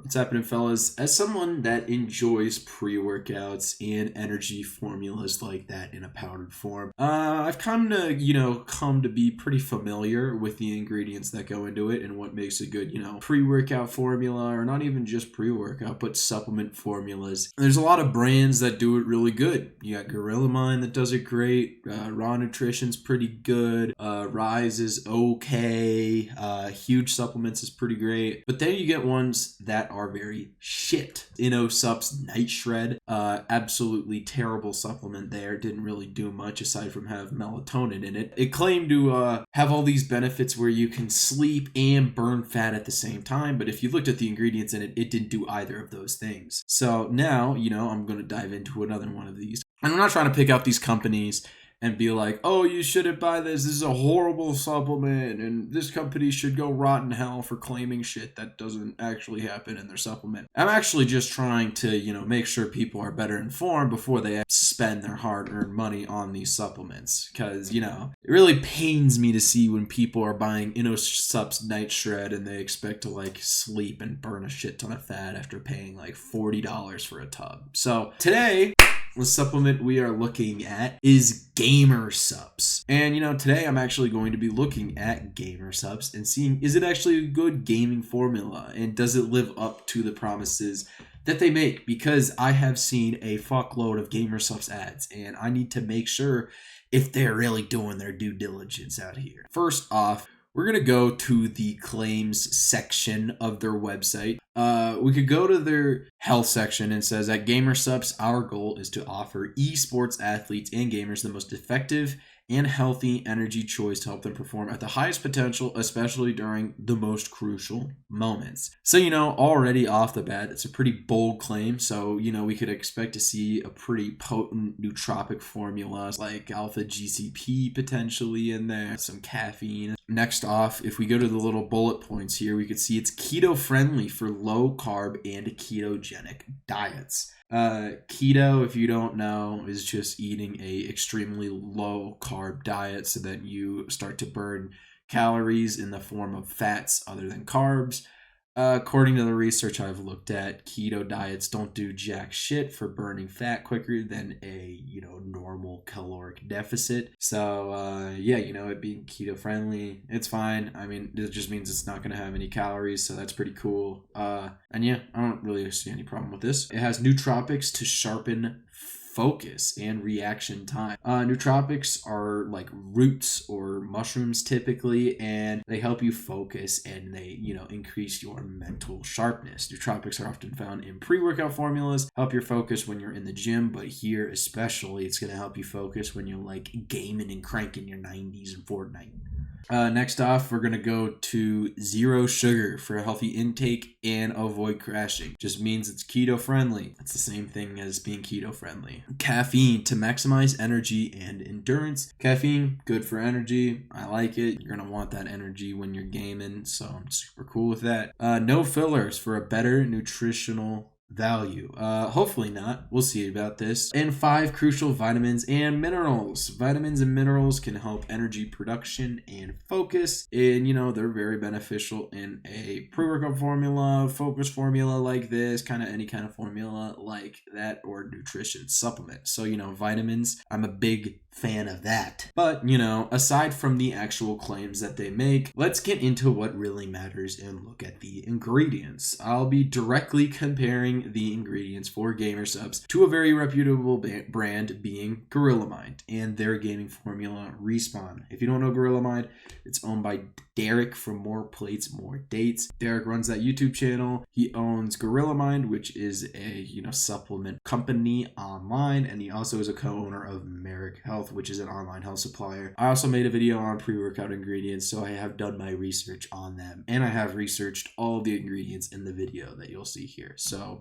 What's happening, fellas? As someone that enjoys pre-workouts and energy formulas like that in a powdered form, I've come to be pretty familiar with the ingredients that go into it and what makes a good, pre-workout formula, or not even just pre-workout, but supplement formulas. There's a lot of brands that do it really good. You got Gorilla Mind that does it great. Raw Nutrition's pretty good. Rise is okay. Huge Supplements is pretty great. But then you get ones that are very shit. Supps Night Shred, absolutely terrible supplement there. Didn't really do much aside from have melatonin in it. It claimed to have all these benefits where you can sleep and burn fat at the same time, but if you looked at the ingredients in it, it didn't do either of those things. So now, I'm going to dive into another one of these. And I'm not trying to pick out these companies and be like, oh, you shouldn't buy this. This is a horrible supplement, and this company should go rot in hell for claiming shit that doesn't actually happen in their supplement. I'm actually just trying to, make sure people are better informed before they spend their hard-earned money on these supplements. Because, it really pains me to see when people are buying Supps Night Shred and they expect to, sleep and burn a shit ton of fat after paying, $40 for a tub. So, today, the supplement we are looking at is Gamer Supps. And today I'm actually going to be looking at Gamer Supps and seeing, is it actually a good gaming formula, and does it live up to the promises that they make? Because I have seen a fuckload of Gamer Supps ads, and I need to make sure if they're really doing their due diligence out here. First off, we're going to go to the claims section of their website. We could go to their health section, and says at Gamer Supps, our goal is to offer esports athletes and gamers the most effective and healthy energy choice to help them perform at the highest potential, especially during the most crucial moments. So, already off the bat, it's a pretty bold claim. So, we could expect to see a pretty potent nootropic formula like alpha GCP potentially in there, some caffeine. Next off, if we go to the little bullet points here, we could see it's keto friendly for low carb and ketogenic diets. Keto, if you don't know, is just eating a extremely low carb diet so that you start to burn calories in the form of fats other than carbs. According to the research I've looked at, keto diets don't do jack shit for burning fat quicker than a, normal caloric deficit. So, it being keto friendly, it's fine. I mean, it just means it's not going to have any calories, so that's pretty cool. I don't really see any problem with this. It has nootropics to sharpen focus and reaction time. Nootropics are like roots or mushrooms typically, and they help you focus and they, increase your mental sharpness. Nootropics are often found in pre-workout formulas, help your focus when you're in the gym, but here especially it's going to help you focus when you're gaming and cranking your 90s and Fortnite. Next off, we're going to go to zero sugar for a healthy intake and avoid crashing. Just means it's keto friendly. It's the same thing as being keto friendly. Caffeine to maximize energy and endurance. Caffeine, good for energy. I like it. You're going to want that energy when you're gaming, so I'm super cool with that. No fillers for a better nutritional value. Hopefully not. We'll see about this. And 5 crucial vitamins and minerals. Vitamins and minerals can help energy production and focus. And, they're very beneficial in a pre-workout formula, focus formula like this, any kind of formula like that, or nutrition supplement. So, vitamins, I'm a big fan of that. But, aside from the actual claims that they make, let's get into what really matters and look at the ingredients. I'll be directly comparing the ingredients for Gamer Supps to a very reputable brand, being Gorilla Mind, and their gaming formula Respawn. If you don't know Gorilla Mind, it's owned by Derek from More Plates, More Dates. Derek runs that YouTube channel. He owns Gorilla Mind, which is a supplement company online, and he also is a co-owner of Merrick Health, which is an online health supplier. I also made a video on pre-workout ingredients, so I have done my research on them, and I have researched all the ingredients in the video that you'll see here. So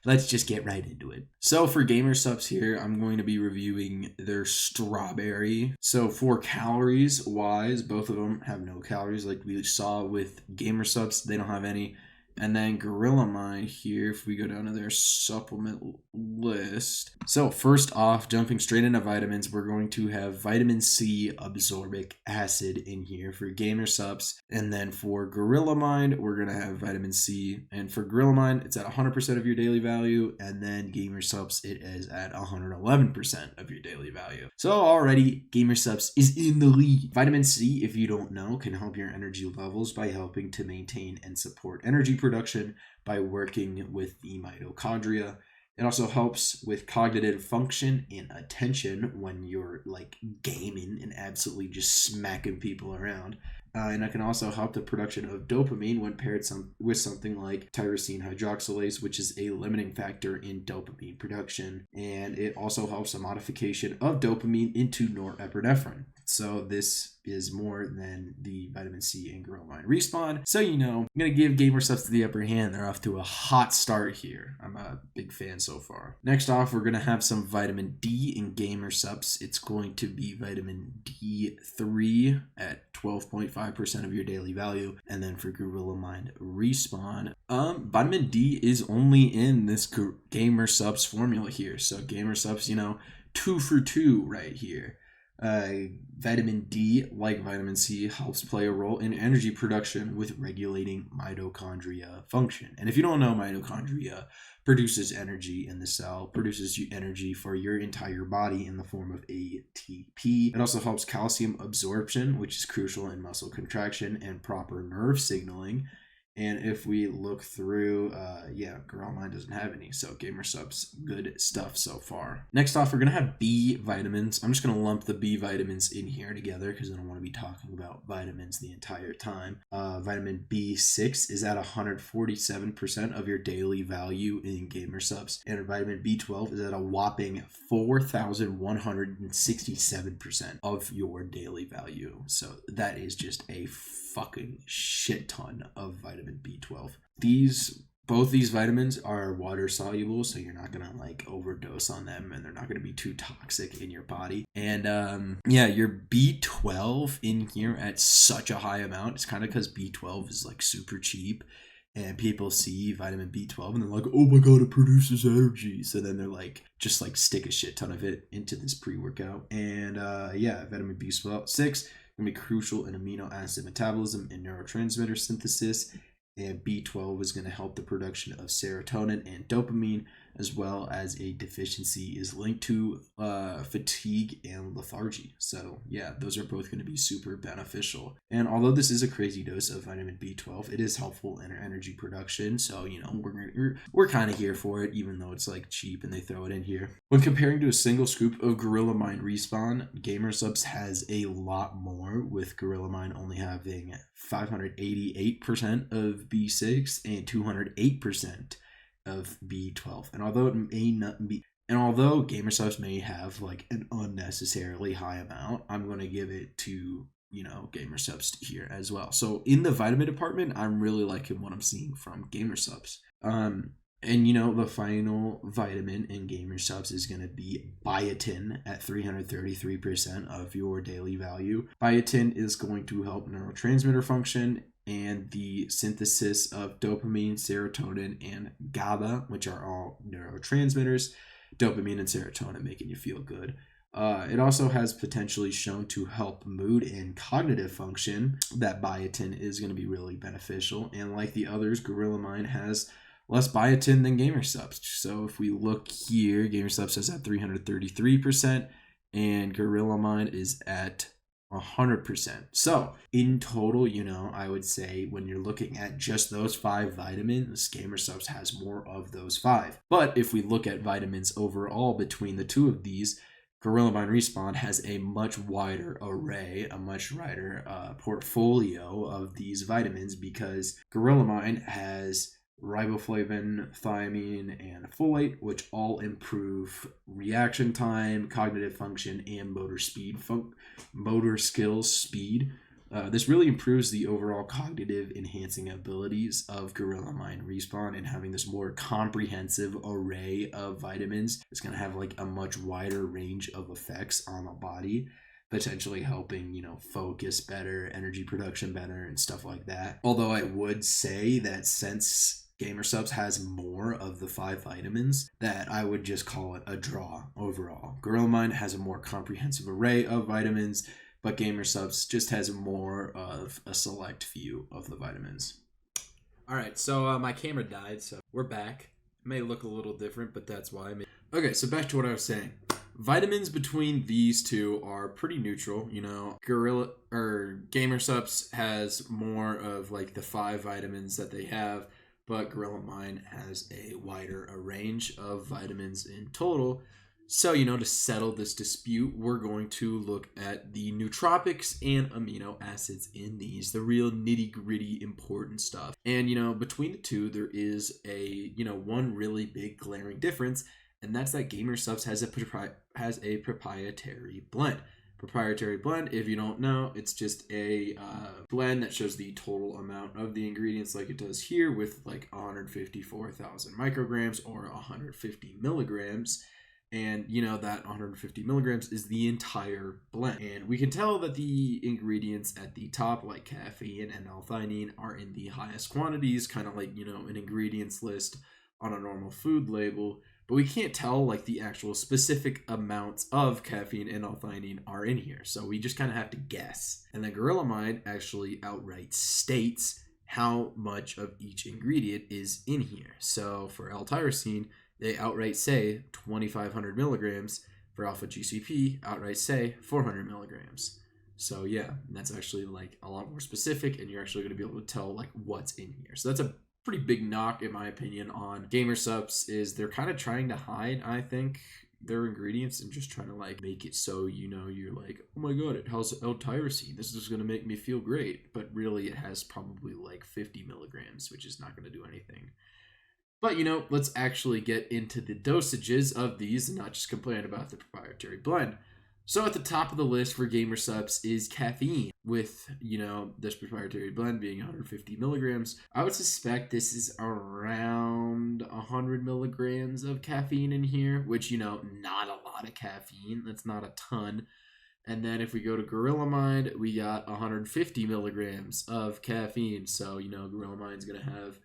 let's just get right into it. So for Gamer Supps here, I'm going to be reviewing their strawberry. So for calories wise, both of them have no calories like we saw with Gamer Supps. They don't have any. And then Gorilla Mind here, if we go down to their supplement list. So first off, jumping straight into vitamins, we're going to have vitamin C absorbic acid in here for Gamer Supps. And then for Gorilla Mind, we're going to have vitamin C. And for Gorilla Mind, it's at 100% of your daily value. And then Gamer Supps, it is at 111% of your daily value. So already, Gamer Supps is in the lead. Vitamin C, if you don't know, can help your energy levels by helping to maintain and support energy production by working with the mitochondria. It also helps with cognitive function and attention when you're like gaming and absolutely just smacking people around. And it can also help the production of dopamine when paired with something like tyrosine hydroxylase, which is a limiting factor in dopamine production. And it also helps the modification of dopamine into norepinephrine. So this is more than the vitamin C and Gorilla Mind respawn. So, I'm going to give Gamer Supps the upper hand. They're off to a hot start here. I'm a big fan so far. Next off, we're going to have some vitamin D in Gamer Supps. It's going to be vitamin D3 at 12.5% of your daily value. And then for Gorilla Mind respawn, vitamin D is only in this Gamer Supps formula here. So Gamer Supps, 2 for 2 right here. Vitamin D, like vitamin C, helps play a role in energy production with regulating mitochondria function. And if you don't know, mitochondria produces energy in the cell, produces energy for your entire body in the form of ATP. It also helps calcium absorption, which is crucial in muscle contraction and proper nerve signaling. And if we look through, Gorilla Mind doesn't have any. So Gamer Supps, good stuff so far. Next off, we're going to have B vitamins. I'm just going to lump the B vitamins in here together because I don't want to be talking about vitamins the entire time. Vitamin B6 is at 147% of your daily value in Gamer Supps. And vitamin B12 is at a whopping 4,167% of your daily value. So that is just a fucking shit ton of vitamin B12. Both these vitamins are water soluble, so you're not gonna like overdose on them, and they're not gonna be too toxic in your body. And your B12 in here at such a high amount. It's kind of because B12 is like super cheap, and people see vitamin B12 and they're like, oh my god, it produces energy. So then they're like, just like stick a shit ton of it into this pre-workout. And vitamin B6 going to be crucial in amino acid metabolism and neurotransmitter synthesis. And B12 is going to help the production of serotonin and dopamine, as well as a deficiency is linked to fatigue and lethargy. So yeah, those are both going to be super beneficial. And although this is a crazy dose of vitamin B12, it is helpful in our energy production. So, we're kind of here for it, even though it's like cheap and they throw it in here. When comparing to a single scoop of Gorilla Mind respawn, Gamer Supps has a lot more, with Gorilla Mind only having 588% of B6 and 208% of B12. And although it may not be, and although Gamer Supps may have like an unnecessarily high amount, I'm going to give it to Gamer Supps here as well. So in the vitamin department, I'm really liking what I'm seeing from Gamer Supps. The final vitamin in Gamer Supps is going to be biotin at 333% of your daily value. Biotin is going to help neurotransmitter function and the synthesis of dopamine, serotonin, and GABA, which are all neurotransmitters. Dopamine and serotonin making you feel good. It also has potentially shown to help mood and cognitive function. That biotin is going to be really beneficial. And like the others, Gorilla Mind has less biotin than Gamer Supps. So if we look here, Gamer Supps is at 333%, and Gorilla Mind is at 100%. So in total, I would say when you're looking at just those 5 vitamins, Gamer Supps has more of those 5. But if we look at vitamins overall between the two of these, Gorilla Mind respawn has a much wider array, a much wider portfolio of these vitamins, because Gorilla Mind has riboflavin, thiamine, and folate, which all improve reaction time, cognitive function, and motor skills speed. This really improves the overall cognitive enhancing abilities of Gorilla Mind respawn, and having this more comprehensive array of vitamins is going to have like a much wider range of effects on the body. potentially helping, focus better, energy production better, and stuff like that. Although I would say that since Gamer Supps has more of the 5 vitamins, that I would just call it a draw overall. Gorilla Mind has a more comprehensive array of vitamins, but Gamer Supps just has more of a select few of the vitamins. All right, so my camera died, so we're back. It may look a little different, but that's why. Okay, so back to what I was saying. Vitamins between these two are pretty neutral. Gamer Supps has more of like the 5 vitamins that they have, but Gorilla Mind has a wider range of vitamins in total. So, to settle this dispute, we're going to look at the nootropics and amino acids in these, the real nitty-gritty important stuff. And, between the two, there is one really big glaring difference, and that's that Gamer Supps has a proprietary blend. Proprietary blend, if you don't know, it's just a blend that shows the total amount of the ingredients like it does here with like 154,000 micrograms or 150 milligrams. And, that 150 milligrams is the entire blend. And we can tell that the ingredients at the top, like caffeine and L-theanine, are in the highest quantities, kind of like, an ingredients list on a normal food label. But we can't tell, like, the actual specific amounts of caffeine and L-theanine are in here. So we just kind of have to guess. And then Gorilla Mind actually outright states how much of each ingredient is in here. So for L-tyrosine, they outright say 2,500 milligrams. For alpha GCP, outright say 400 milligrams. So yeah, that's actually like a lot more specific, and you're actually going to be able to tell like what's in here. So that's a pretty big knock, in my opinion, on Gamer Supps, is they're kind of trying to hide, I think, their ingredients and just trying to like make it so you're like, oh my god, it has L-tyrosine, this is going to make me feel great, but really it has probably like 50 milligrams, which is not going to do anything. But, let's actually get into the dosages of these and not just complain about the proprietary blend. So at the top of the list for Gamer Supps is caffeine, with, this proprietary blend being 150 milligrams. I would suspect this is around 100 milligrams of caffeine in here, which, not a lot of caffeine. That's not a ton. And then if we go to Gorilla Mind, we got 150 milligrams of caffeine. So, Gorilla Mind's going to have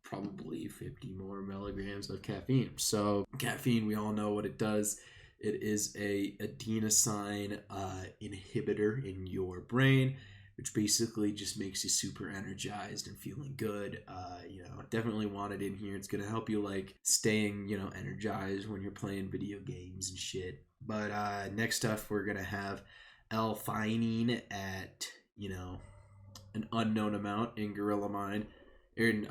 probably 50 more milligrams of caffeine. So caffeine, we all know what it does. It is a adenosine inhibitor in your brain, which basically just makes you super energized and feeling good. Definitely want it in here. It's gonna help you like staying, energized when you're playing video games and shit. But next up, we're gonna have L-theanine at an unknown amount in Gorilla Mind, in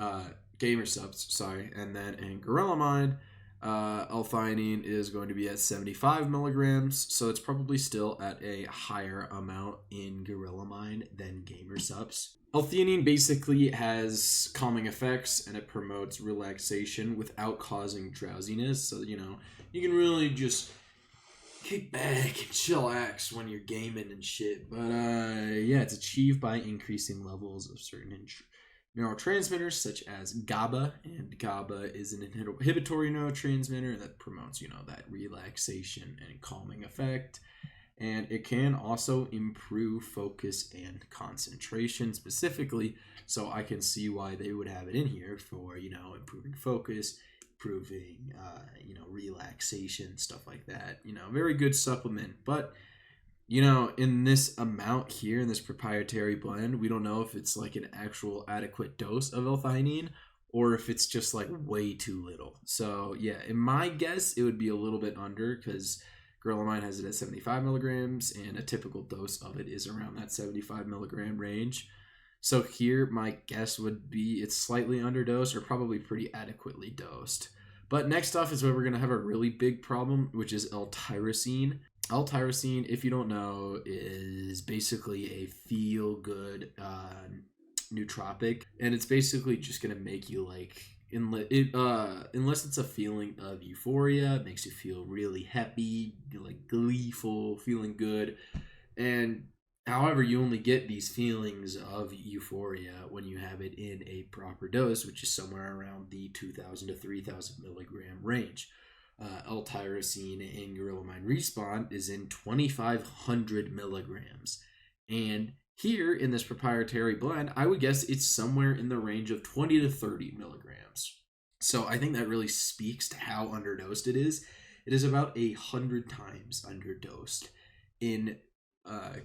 Gamer Supps, sorry, and then in Gorilla Mind, L-theanine is going to be at 75 milligrams, so it's probably still at a higher amount in Gorilla Mind than Gamer Supps. L-theanine basically has calming effects, and it promotes relaxation without causing drowsiness, so, you can really just kick back and chillax when you're gaming and shit. But, it's achieved by increasing levels of certain neurotransmitters such as GABA, and GABA is an inhibitory neurotransmitter that promotes, that relaxation and calming effect. And it can also improve focus and concentration specifically, so I can see why they would have it in here for, improving focus, improving, relaxation, stuff like that. Very good supplement, but in this amount here, in this proprietary blend, we don't know if it's like an actual adequate dose of L-theanine or if it's just like way too little. So yeah, in my guess, it would be a little bit under, because Gorilla Mind has it at 75 milligrams and a typical dose of it is around that 75 milligram range. So here, my guess would be it's slightly underdosed or probably pretty adequately dosed. But next off is where we're going to have a really big problem, which is L-tyrosine. L-tyrosine, if you don't know, is basically a feel-good nootropic, and it's basically just going to make you like, unless it's a feeling of euphoria, it makes you feel really happy, like gleeful, feeling good. And however, you only get these feelings of euphoria when you have it in a proper dose, which is somewhere around the 2,000 to 3,000 milligram range. L-tyrosine in Gorilla Mind Respawn is in 2,500 milligrams. And here in this proprietary blend, I would guess it's somewhere in the range of 20 to 30 milligrams. So I think that really speaks to how underdosed it is. It is about 100 times underdosed in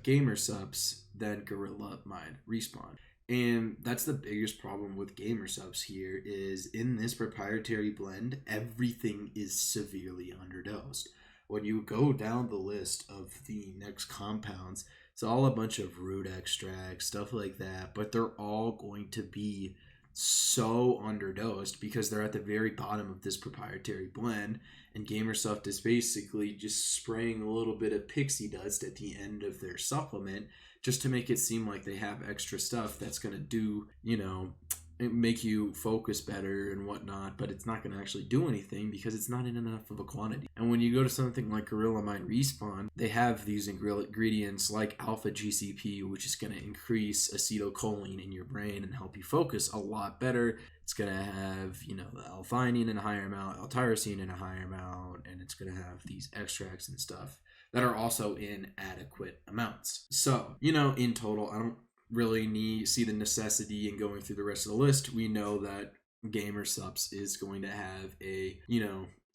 Gamer Supps than Gorilla Mind Respawn. And that's the biggest problem with Gamer Supps here is in this proprietary blend, everything is severely underdosed. When you go down the list of the next compounds, it's all a bunch of root extracts, stuff like that, but they're all going to be so underdosed because they're at the very bottom of this proprietary blend, and Gamersoft is basically just spraying a little bit of pixie dust at the end of their supplement just to make it seem like they have extra stuff that's going to do, make you focus better and whatnot, but it's not going to actually do anything because it's not in enough of a quantity. And when you go to something like Gorilla Mind Respawn, they have these ingredients like alpha GCP, which is going to increase acetylcholine in your brain and help you focus a lot better. It's going to have, the L-theanine in a higher amount, L-tyrosine in a higher amount, and it's going to have these extracts and stuff that are also in adequate amounts. So, in total, I don't really see the necessity in going through the rest of the list. We know that Gamer Supps is going to have a,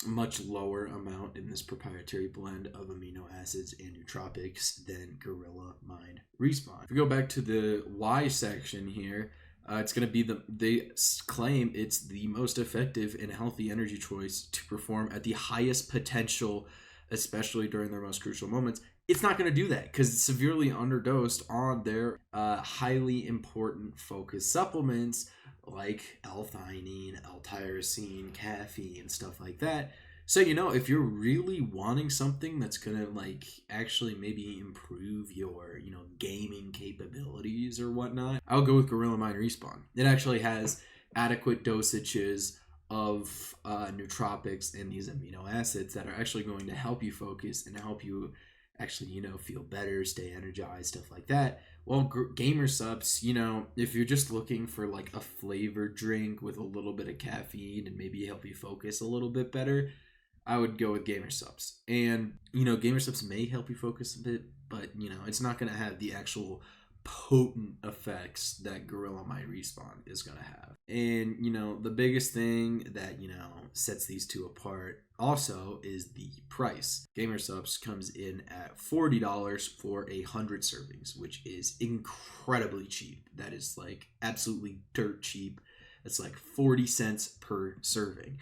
much lower amount in this proprietary blend of amino acids and nootropics than Gorilla Mind Respawn. If we go back to the Y section here, it's going to be they claim it's the most effective and healthy energy choice to perform at the highest potential, especially during their most crucial moments. It's not going to do that because it's severely underdosed on their highly important focus supplements like L-theanine, L-tyrosine, caffeine, stuff like that. So, if you're really wanting something that's going to actually maybe improve your, gaming capabilities or whatnot, I'll go with Gorilla Mind Respawn. It actually has adequate dosages of nootropics and these amino acids that are actually going to help you focus and help you actually, feel better, stay energized, stuff like that. Well, Gamer Supps, if you're just looking for a flavored drink with a little bit of caffeine and maybe help you focus a little bit better, I would go with Gamer Supps. And, Gamer Supps may help you focus a bit, but, it's not going to have the actual potent effects that Gorilla Mind Respawn is going to have. And, the biggest thing that, sets these two apart also is the price. Gamer Supps comes in at $40 for 100 servings, which is incredibly cheap. That is absolutely dirt cheap. It's 40 cents per serving.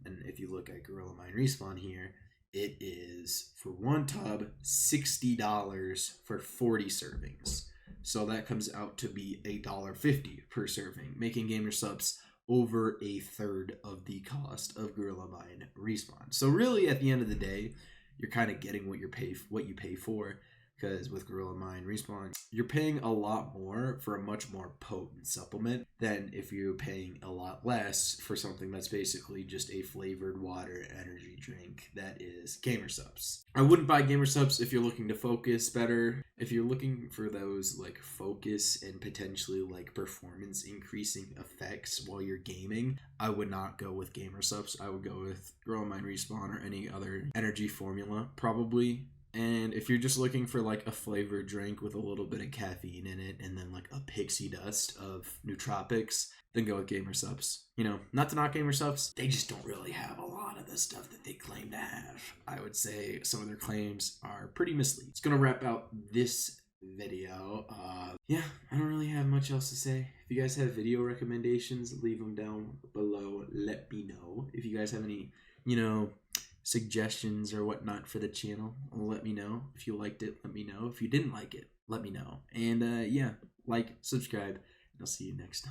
And if you look at Gorilla Mind Respawn here, it is for one tub $60 for 40 servings. So that comes out to be $1.50 per serving, making Gamer Supps over a third of the cost of Gorilla Mind Respawn. So really, at the end of the day, you're kind of getting what you pay for. Because with Gorilla Mind Respawn, you're paying a lot more for a much more potent supplement than if you're paying a lot less for something that's basically just a flavored water energy drink that is Gamer Supps. I wouldn't buy Gamer Supps if you're looking to focus better. If you're looking for those focus and potentially performance increasing effects while you're gaming, I would not go with Gamer Supps. I would go with Gorilla Mind Respawn or any other energy formula probably. And if you're just looking for a flavored drink with a little bit of caffeine in it and then a pixie dust of nootropics, then go with Gamer Supps. Not to knock Gamer Supps, they just don't really have a lot of the stuff that they claim to have. I would say some of their claims are pretty misleading. It's going to wrap out this video. I don't really have much else to say. If you guys have video recommendations, leave them down below. Let me know. If you guys have any, suggestions or whatnot for the channel, let me know. If you liked it, let me know. If you didn't like it, let me know. And subscribe, and I'll see you next time.